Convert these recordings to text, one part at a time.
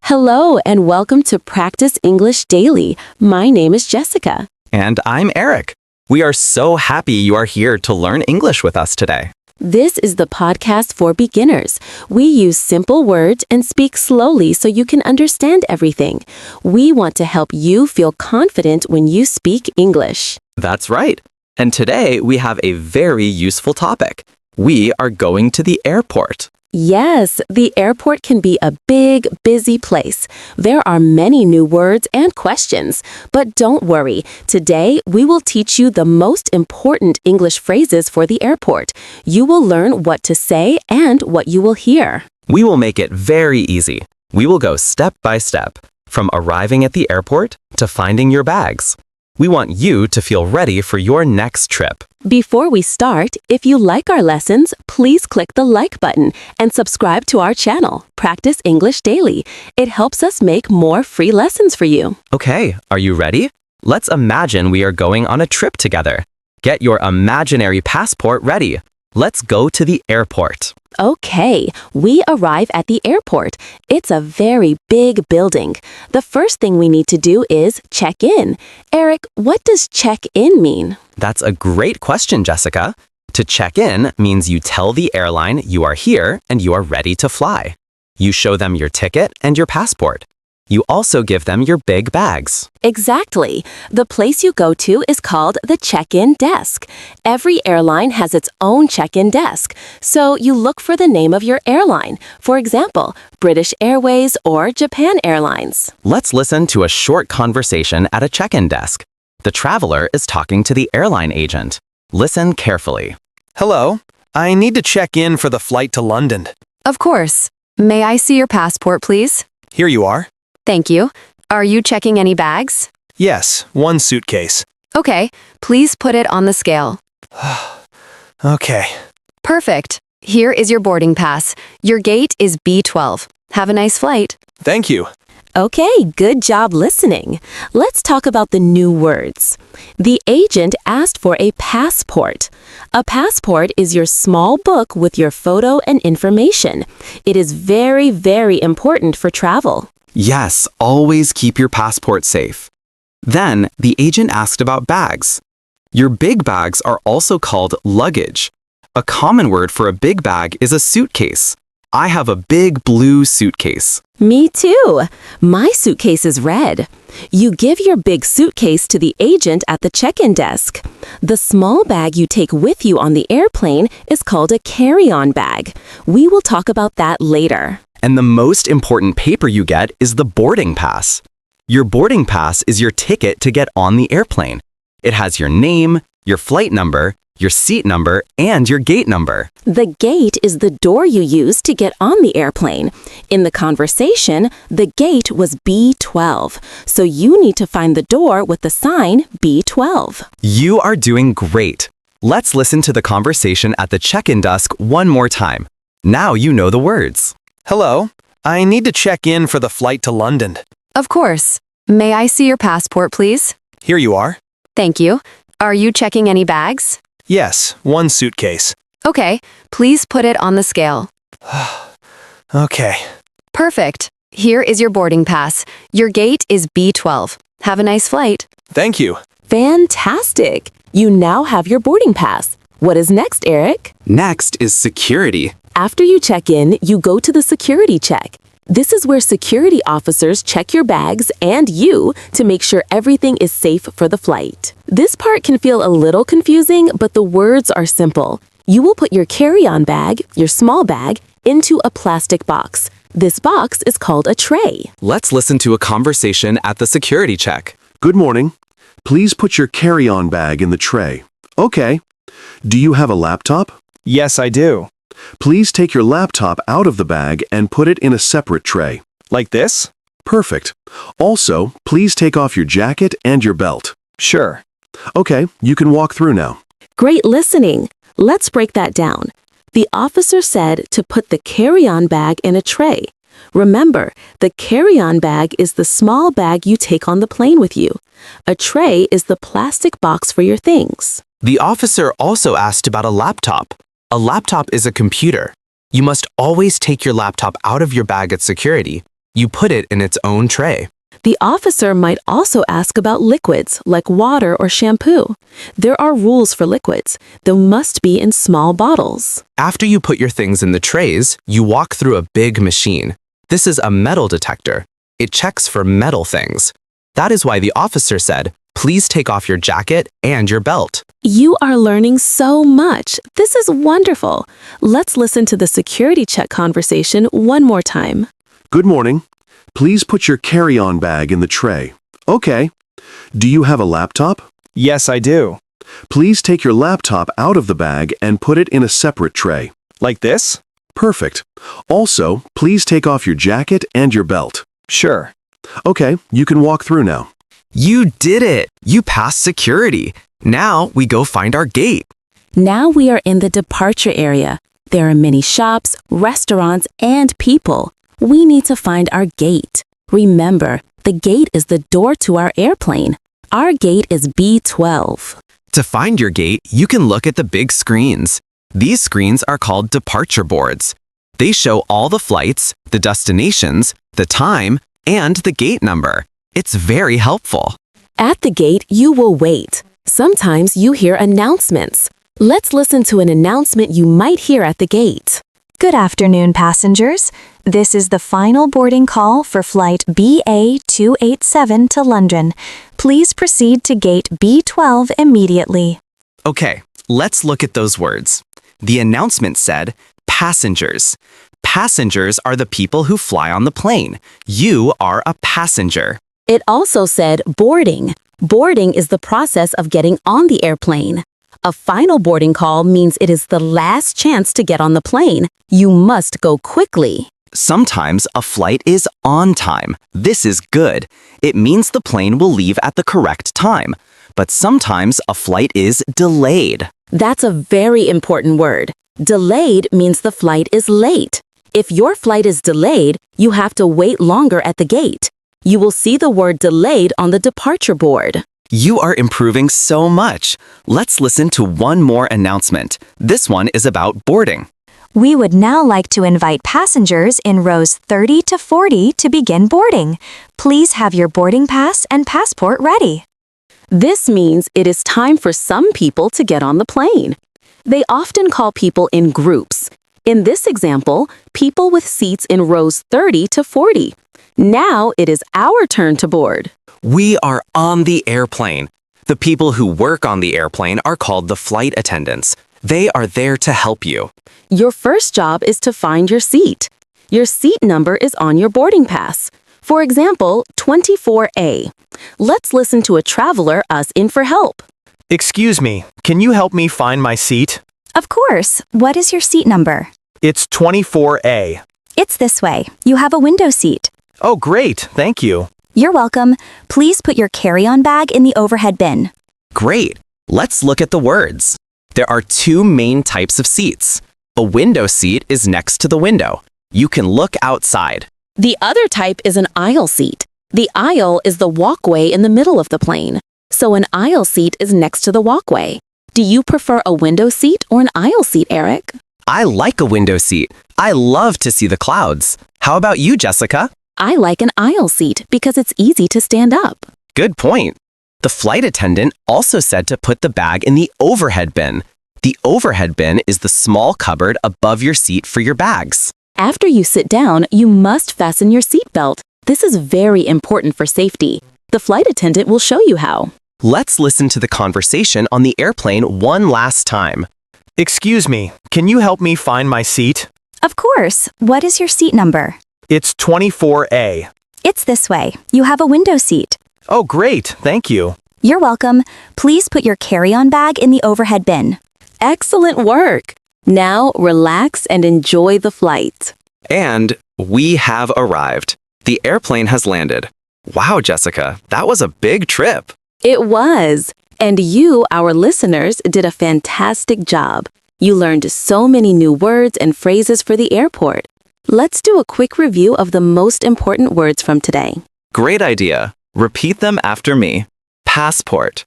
Hello and welcome to Practice English Daily. My name is Jessica. And I'm Eric. We are so happy you are here to learn English with us today. This is the podcast for beginners. We use simple words and speak slowly so you can understand everything. We want to help you feel confident when you speak English. That's right. And today we have a very useful topic. We are going to the airport. Yes, the airport can be a big, busy place. There are many new words and questions. But don't worry. Today, we will teach you the most important English phrases for the airport. You will learn what to say and what you will hear. We will make it very easy. We will go step by step, from arriving at the airport to finding your bags. We want you to feel ready for your next trip. Before we start, if you like our lessons, please click the like button and subscribe to our channel, Practice English Daily. It helps us make more free lessons for you. Okay, are you ready? Let's imagine we are going on a trip together. Get your imaginary passport ready. Let's go to the airport. Okay, we arrive at the airport. It's a very big building. The first thing we need to do is check in. Eric, what does check in mean? That's a great question, Jessica. To check in means you tell the airline you are here and you are ready to fly. You show them your ticket and your passport. You also give them your big bags. Exactly. The place you go to is called the check-in desk. Every airline has its own check-in desk, so you look for the name of your airline. For example, British Airways or Japan Airlines. Let's listen to a short conversation at a check-in desk. The traveler is talking to the airline agent. Listen carefully. Hello, I need to check in for the flight to London. Of course. May I see your passport, please? Here you are. Thank you. Are you checking any bags? Yes, one suitcase. Okay, please put it on the scale. Okay. Perfect. Here is your boarding pass. Your gate is B12. Have a nice flight. Thank you. Okay, good job listening. Let's talk about the new words. The agent asked for a passport. A passport is your small book with your photo and information. It is very, very important for travel. Yes, always keep your passport safe. Then, the agent asked about bags. Your big bags are also called luggage. A common word for a big bag is a suitcase. I have a big blue suitcase. Me too. My suitcase is red. You give your big suitcase to the agent at the check-in desk. The small bag you take with you on the airplane is called a carry-on bag. We will talk about that later. And the most important paper you get is the boarding pass. Your boarding pass is your ticket to get on the airplane. It has your name, your flight number, your seat number, and your gate number. The gate is the door you use to get on the airplane. In the conversation, the gate was B12, so you need to find the door with the sign B12. You are doing great. Let's listen to the conversation at the check-in desk one more time. Now you know the words. Hello, I need to check in for the flight to London. Of course. May I see your passport, please? Here you are. Thank you. Are you checking any bags? Yes, one suitcase. Okay, please put it on the scale. Okay. Perfect. Here is your boarding pass. Your gate is B12. Have a nice flight. Thank you. Fantastic! You now have your boarding pass. What is next, Eric? Next is security. After you check in, you go to the security check. This is where security officers check your bags and you to make sure everything is safe for the flight. This part can feel a little confusing, but the words are simple. You will put your carry-on bag, your small bag, into a plastic box. This box is called a tray. Let's listen to a conversation at the security check. Good morning. Please put your carry-on bag in the tray. Okay. Do you have a laptop? Yes, I do. Please take your laptop out of the bag and put it in a separate tray. Like this? Perfect. Also, please take off your jacket and your belt. Sure. Okay, you can walk through now. Great listening. Let's break that down. The officer said to put the carry-on bag in a tray. Remember, the carry-on bag is the small bag you take on the plane with you. A tray is the plastic box for your things. The officer also asked about a laptop. A laptop is a computer. You must always take your laptop out of your bag at security. You put it in its own tray. The officer might also ask about liquids like water or shampoo. There are rules for liquids. They must be in small bottles. After you put your things in the trays, you walk through a big machine. This is a metal detector. It checks for metal things. That is why the officer said, "Please take off your jacket and your belt." You are learning so much. This is wonderful. Let's listen to the security check conversation one more time. Good morning. Please put your carry-on bag in the tray. Okay. Do you have a laptop? Yes, I do. Please take your laptop out of the bag and put it in a separate tray. Like this? Perfect. Also, please take off your jacket and your belt. Sure. Okay, you can walk through now. You did it! You passed security. Now we go find our gate. Now we are in the departure area. There are many shops, restaurants, and people. We need to find our gate. Remember, the gate is the door to our airplane. Our gate is B12. To find your gate, you can look at the big screens. These screens are called departure boards. They show all the flights, the destinations, the time, and the gate number. It's very helpful. At the gate, you will wait. Sometimes you hear announcements. Let's listen to an announcement you might hear at the gate. Good afternoon, passengers. This is the final boarding call for flight BA287 to London. Please proceed to gate B12 immediately. Okay, let's look at those words. The announcement said, passengers. Passengers are the people who fly on the plane. You are a passenger. It also said boarding. Boarding is the process of getting on the airplane. A final boarding call means it is the last chance to get on the plane. You must go quickly. Sometimes a flight is on time. This is good. It means the plane will leave at the correct time. But sometimes a flight is delayed. That's a very important word. Delayed means the flight is late. If your flight is delayed, you have to wait longer at the gate. You will see the word delayed on the departure board. You are improving so much. Let's listen to one more announcement. This one is about boarding. We would now like to invite passengers in rows 30 to 40 to begin boarding. Please have your boarding pass and passport ready. This means it is time for some people to get on the plane. They often call people in groups. In this example, people with seats in rows 30 to 40. Now it is our turn to board. We are on the airplane. The people who work on the airplane are called the flight attendants. They are there to help you. Your first job is to find your seat. Your seat number is on your boarding pass. For example, 24A. Let's listen to a traveler ask in for help. Excuse me, can you help me find my seat? Of course. What is your seat number? It's 24A. It's this way. You have a window seat. Oh, great. Thank you. You're welcome. Please put your carry-on bag in the overhead bin. Great. Let's look at the words. There are two main types of seats. A window seat is next to the window. You can look outside. The other type is an aisle seat. The aisle is the walkway in the middle of the plane. So an aisle seat is next to the walkway. Do you prefer a window seat or an aisle seat, Eric? I like a window seat. I love to see the clouds. How about you, Jessica? I like an aisle seat because it's easy to stand up. Good point. The flight attendant also said to put the bag in the overhead bin. The overhead bin is the small cupboard above your seat for your bags. After you sit down, you must fasten your seatbelt. This is very important for safety. The flight attendant will show you how. Let's listen to the conversation on the airplane one last time. Excuse me, can you help me find my seat? Of course. What is your seat number? It's 24A. It's this way. You have a window seat. Oh, great. Thank you. You're welcome. Please put your carry-on bag in the overhead bin. Excellent work. Now relax and enjoy the flight. And we have arrived. The airplane has landed. Wow, Jessica, that was a big trip. It was. And you, our listeners, did a fantastic job. You learned so many new words and phrases for the airport. Let's do a quick review of the most important words from today. Great idea. Repeat them after me. Passport,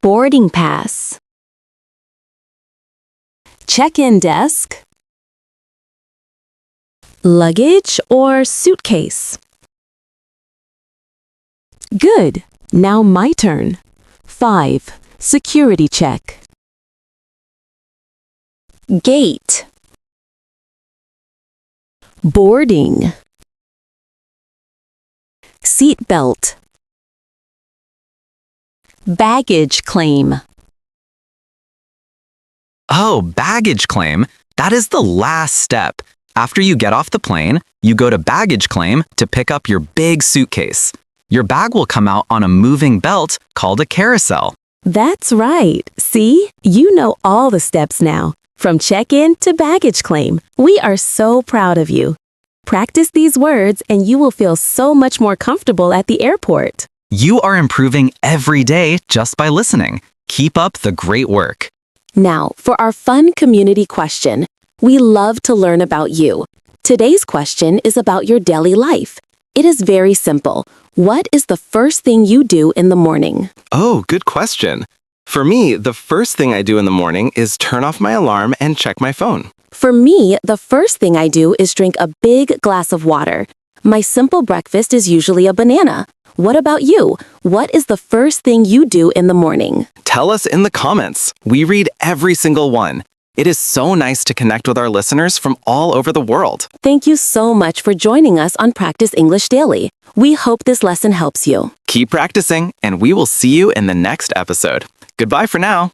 Boarding pass. check-in desk, luggage or suitcase? Good. Now my turn. 5. Security check. Gate. Boarding. Seat belt. Baggage claim. Oh, baggage claim. That is the last step. After you get off the plane, you go to baggage claim to pick up your big suitcase. Your bag will come out on a moving belt called a carousel. That's right. See, you know all the steps now. From check-in to baggage claim. We are so proud of you. Practice these words and you will feel so much more comfortable at the airport. You are improving every day just by listening. Keep up the great work. Now, for our fun community question. We love to learn about you. Today's question is about your daily life. It is very simple. What is the first thing you do in the morning? Oh, good question. For me, the first thing I do in the morning is turn off my alarm and check my phone. For me, the first thing I do is drink a big glass of water. My simple breakfast is usually a banana. What about you? What is the first thing you do in the morning? Tell us in the comments. We read every single one. It is so nice to connect with our listeners from all over the world. Thank you so much for joining us on Practice English Daily. We hope this lesson helps you. Keep practicing, and we will see you in the next episode. Goodbye for now.